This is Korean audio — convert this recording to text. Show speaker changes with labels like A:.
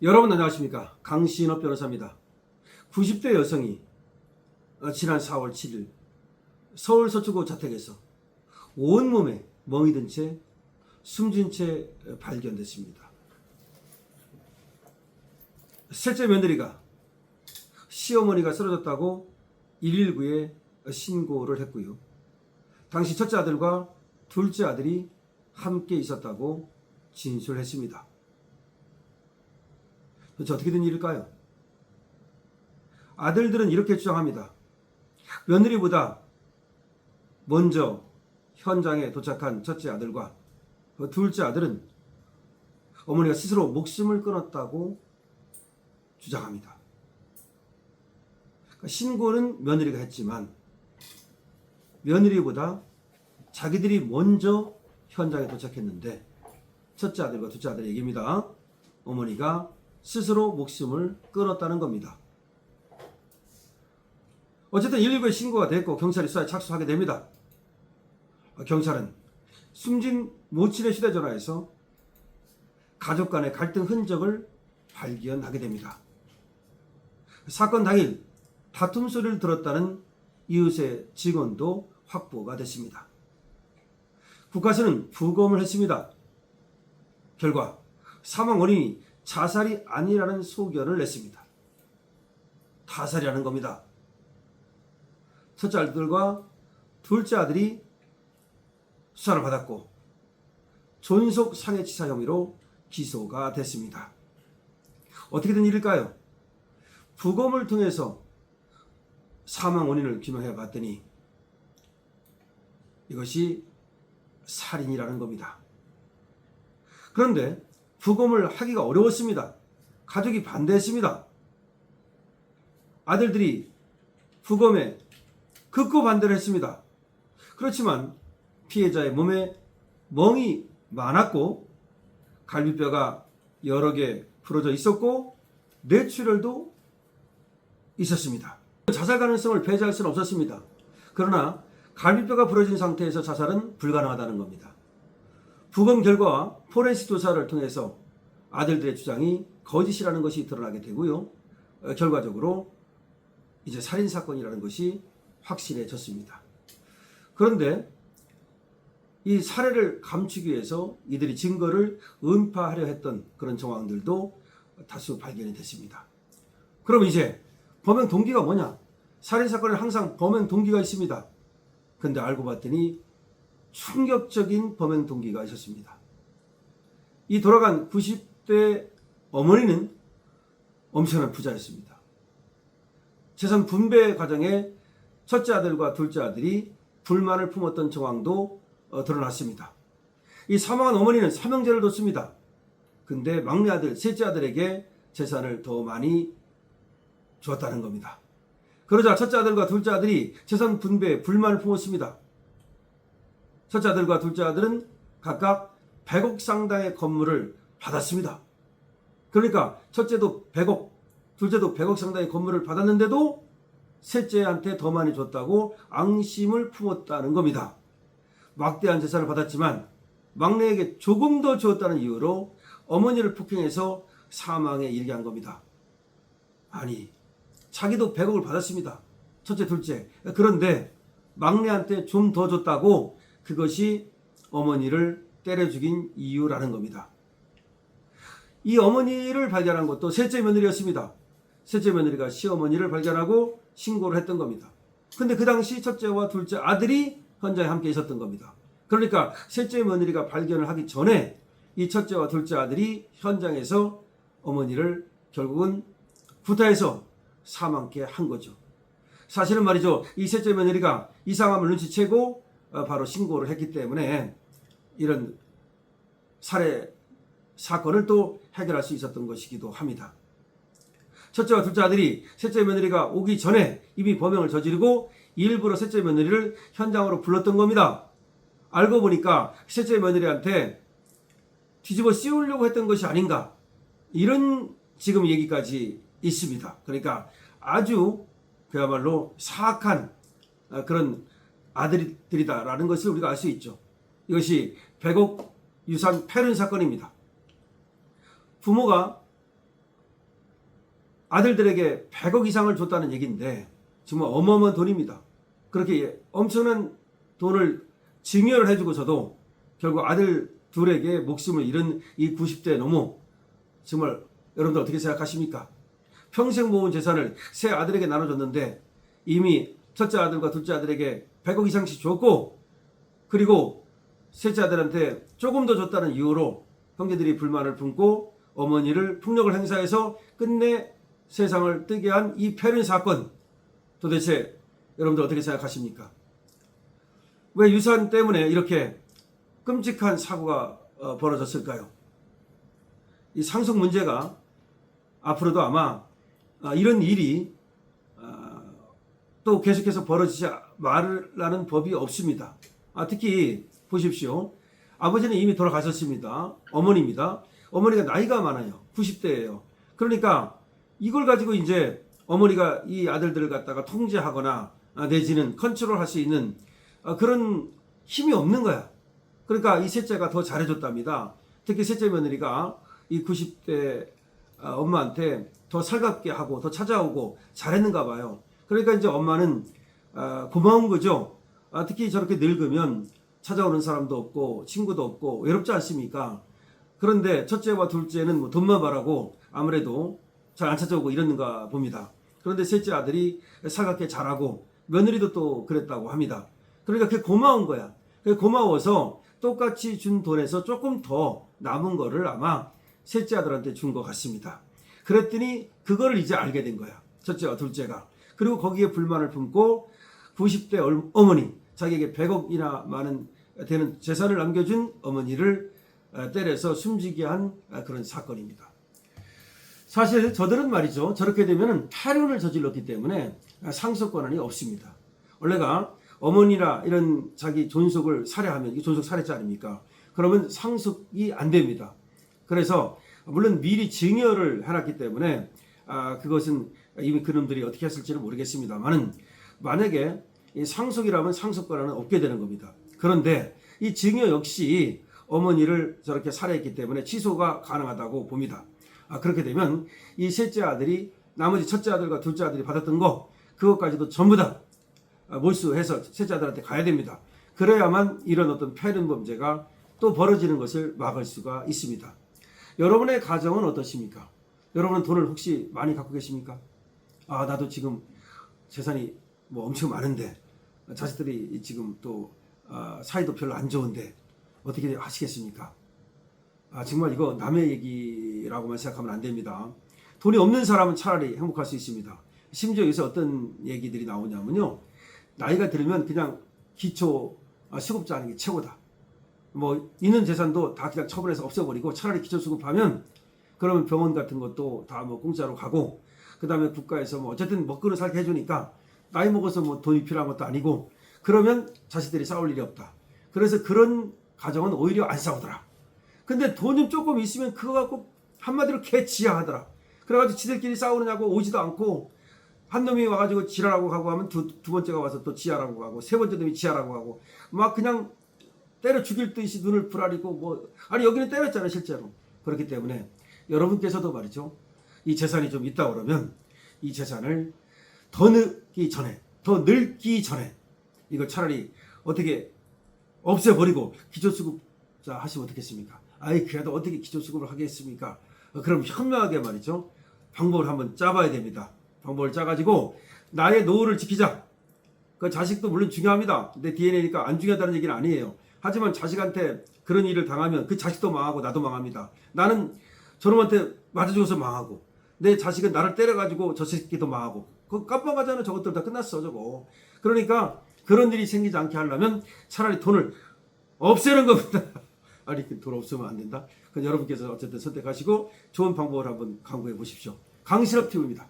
A: 여러분 안녕하십니까? 강신업 변호사입니다. 90대 여성이 지난 4월 7일 서울 서초구 자택에서 온몸에 멍이 든 채 숨진 채 발견됐습니다. 셋째 며느리가 시어머니가 쓰러졌다고 119에 신고를 했고요. 당시 첫째 아들과 둘째 아들이 함께 있었다고 진술했습니다. 도대체 어떻게 된 일일까요? 아들들은 이렇게 주장합니다. 며느리보다 먼저 현장에 도착한 첫째 아들과 둘째 아들은 어머니가 스스로 목숨을 끊었다고 주장합니다. 신고는 며느리가 했지만 며느리보다 자기들이 먼저 현장에 도착했는데 첫째 아들과 둘째 아들의 얘기입니다. 어머니가 스스로 목숨을 끊었다는 겁니다. 어쨌든 119에 신고가 됐고 경찰이 수사에 착수하게 됩니다. 경찰은 숨진 모친의 휴대전화에서 가족 간의 갈등 흔적을 발견하게 됩니다. 사건 당일 다툼 소리를 들었다는 이웃의 증언도 확보가 됐습니다. 국가서는 부검을 했습니다. 결과 사망 원인이 자살이 아니라는 소견을 냈습니다. 타살이라는 겁니다. 첫째 아들과 둘째 아들이 수사를 받았고 존속 상해치사 혐의로 기소가 됐습니다. 어떻게 된 일일까요? 부검을 통해서 사망 원인을 규명해 봤더니 이것이 살인이라는 겁니다. 그런데 부검을 하기가 어려웠습니다. 가족이 반대했습니다. 아들들이 부검에 극구 반대를 했습니다. 그렇지만 피해자의 몸에 멍이 많았고 갈비뼈가 여러 개 부러져 있었고 뇌출혈도 있었습니다. 자살 가능성을 배제할 수는 없었습니다. 그러나 갈비뼈가 부러진 상태에서 자살은 불가능하다는 겁니다. 부검 결과와 포렌식 조사를 통해서 아들들의 주장이 거짓이라는 것이 드러나게 되고요. 결과적으로 이제 살인사건이라는 것이 확실해졌습니다. 그런데 이 살해를 감추기 위해서 이들이 증거를 은폐하려 했던 그런 정황들도 다수 발견이 됐습니다. 그럼 이제 범행 동기가 뭐냐? 살인사건은 항상 범행 동기가 있습니다. 근데 알고 봤더니 충격적인 범행 동기가 있었습니다. 이 돌아간 90대 어머니는 엄청난 부자였습니다. 재산 분배 과정에 첫째 아들과 둘째 아들이 불만을 품었던 정황도 드러났습니다. 이 사망한 어머니는 삼형제를 뒀습니다. 근데 막내 아들, 셋째 아들에게 재산을 더 많이 주었다는 겁니다. 그러자 첫째 아들과 둘째 아들이 재산 분배에 불만을 품었습니다. 첫째 아들과 둘째 아들은 각각 100억 상당의 건물을 받았습니다. 그러니까 첫째도 100억, 둘째도 100억 상당의 건물을 받았는데도 셋째한테 더 많이 줬다고 앙심을 품었다는 겁니다. 막대한 재산을 받았지만 막내에게 조금 더 주었다는 이유로 어머니를 폭행해서 사망에 이르게 한 겁니다. 아니, 자기도 100억을 받았습니다. 첫째, 둘째. 그런데 막내한테 좀 더 줬다고 그것이 어머니를 때려 죽인 이유라는 겁니다. 이 어머니를 발견한 것도 셋째 며느리였습니다. 셋째 며느리가 시어머니를 발견하고 신고를 했던 겁니다. 근데 그 당시 첫째와 둘째 아들이 현장에 함께 있었던 겁니다. 그러니까 셋째 며느리가 발견을 하기 전에 이 첫째와 둘째 아들이 현장에서 어머니를 결국은 구타해서 사망케 한 거죠. 사실은 말이죠. 이 셋째 며느리가 이상함을 눈치채고 바로 신고를 했기 때문에 이런 살해 사건을 또 해결할 수 있었던 것이기도 합니다. 첫째와 둘째 아들이 셋째 며느리가 오기 전에 이미 범행을 저지르고 일부러 셋째 며느리를 현장으로 불렀던 겁니다. 알고 보니까 셋째 며느리한테 뒤집어 씌우려고 했던 것이 아닌가, 이런 지금 얘기까지 있습니다. 그러니까 아주 그야말로 사악한 그런 아들들이다라는 것을 우리가 알 수 있죠. 이것이 100억 유산 패륜 사건입니다. 부모가 아들들에게 100억 이상을 줬다는 얘기인데 정말 어마어마한 돈입니다. 그렇게 엄청난 돈을 증여를 해주고서도 결국 아들 둘에게 목숨을 잃은 이 90대 노모, 정말 여러분들 어떻게 생각하십니까? 평생 모은 재산을 세 아들에게 나눠줬는데 이미 첫째 아들과 둘째 아들에게 100억 이상씩 줬고, 그리고 셋째 아들한테 조금 더 줬다는 이유로 형제들이 불만을 품고 어머니를 폭력을 행사해서 끝내 세상을 뜨게 한 이 패륜 사건, 도대체 여러분들 어떻게 생각하십니까? 왜 유산 때문에 이렇게 끔찍한 사고가 벌어졌을까요? 이 상속 문제가 앞으로도 아마 이런 일이 또 계속해서 벌어지지 말라는 법이 없습니다. 특히 보십시오. 아버지는 이미 돌아가셨습니다. 어머니입니다. 어머니가 나이가 많아요. 90대예요. 그러니까 이걸 가지고 이제 어머니가 이 아들들을 갖다가 통제하거나 내지는 컨트롤할 수 있는 그런 힘이 없는 거야. 그러니까 이 셋째가 더 잘해줬답니다. 특히 셋째 며느리가 이 90대 엄마한테 더 살갑게 하고 더 찾아오고 잘했는가 봐요. 그러니까 이제 엄마는 고마운 거죠. 특히 저렇게 늙으면 찾아오는 사람도 없고 친구도 없고 외롭지 않습니까? 그런데 첫째와 둘째는 뭐 돈만 바라고 아무래도 잘 안 찾아오고 이러는가 봅니다. 그런데 셋째 아들이 살갑게 잘하고 며느리도 또 그랬다고 합니다. 그러니까 그게 고마운 거야. 그게 고마워서 똑같이 준 돈에서 조금 더 남은 거를 아마 셋째 아들한테 준 것 같습니다. 그랬더니 그거를 이제 알게 된 거야. 첫째와 둘째가. 그리고 거기에 불만을 품고 90대 어머니, 자기에게 100억이나 많은 되는 재산을 남겨준 어머니를 때려서 숨지게 한 그런 사건입니다. 사실 저들은 말이죠. 저렇게 되면 탈윤을 저질렀기 때문에 상속 권한이 없습니다. 원래가 어머니나 이런 자기 존속을 살해하면 이게 존속 살해죄 아닙니까? 그러면 상속이 안 됩니다. 그래서 물론 미리 증여를 해놨기 때문에 그것은 이미 그놈들이 어떻게 했을지는 모르겠습니다만은 만약에 상속이라면 상속 권한은 없게 되는 겁니다. 그런데 이 증여 역시 어머니를 저렇게 살해했기 때문에 취소가 가능하다고 봅니다. 그렇게 되면 이 셋째 아들이 나머지 첫째 아들과 둘째 아들이 받았던 거 그것까지도 전부 다 몰수해서 셋째 아들한테 가야 됩니다. 그래야만 이런 어떤 패륜 범죄가 또 벌어지는 것을 막을 수가 있습니다. 여러분의 가정은 어떠십니까? 여러분은 돈을 혹시 많이 갖고 계십니까? 나도 지금 재산이 뭐 엄청 많은데 자식들이 지금 또 사이도 별로 안 좋은데 어떻게 하시겠습니까? 정말 이거 남의 얘기라고만 생각하면 안 됩니다. 돈이 없는 사람은 차라리 행복할 수 있습니다. 심지어 여기서 어떤 얘기들이 나오냐면요. 나이가 들면 그냥 기초 수급자 하는 게 최고다. 뭐 있는 재산도 다 그냥 처분해서 없애버리고 차라리 기초 수급하면 그러면 병원 같은 것도 다 뭐 공짜로 가고 그 다음에 국가에서 뭐 어쨌든 먹고는 살게 해주니까 나이 먹어서 뭐 돈이 필요한 것도 아니고 그러면 자식들이 싸울 일이 없다. 그래서 그런 가정은 오히려 안 싸우더라. 근데 돈이 조금 있으면 그거 갖고 한마디로 개지하하더라. 그래가지고 지들끼리 싸우느냐고 오지도 않고 한 놈이 와가지고 지랄하고 가고 하면 두 번째가 와서 또 지랄하고 가고 세 번째 놈이 지랄하고 가고 막 그냥 때려 죽일 듯이 눈을 부라리고 뭐 아니 여기는 때렸잖아요 실제로. 그렇기 때문에 여러분께서도 말이죠. 이 재산이 좀 있다 그러면 이 재산을 더 늙기 전에 이거 차라리 어떻게 없애버리고 기초수급자 하시면 어떻겠습니까? 그래도 어떻게 기초수급을 하겠습니까? 그럼 현명하게 말이죠. 방법을 한번 짜봐야 됩니다. 방법을 짜가지고 나의 노후를 지키자. 그 자식도 물론 중요합니다. 근데 DNA니까 안 중요하다는 얘기는 아니에요. 하지만 자식한테 그런 일을 당하면 그 자식도 망하고 나도 망합니다. 나는 저놈한테 맞아 죽어서 망하고 내 자식은 나를 때려가지고 저 새끼도 망하고 그거 깜빡하잖아. 저것들 다 끝났어 저거. 그러니까 그런 일이 생기지 않게 하려면 차라리 돈을 없애는 겁니다. 돈 없으면 안 된다. 그건 여러분께서 어쨌든 선택하시고 좋은 방법을 한번 강구해 보십시오. 강신업 TV입니다.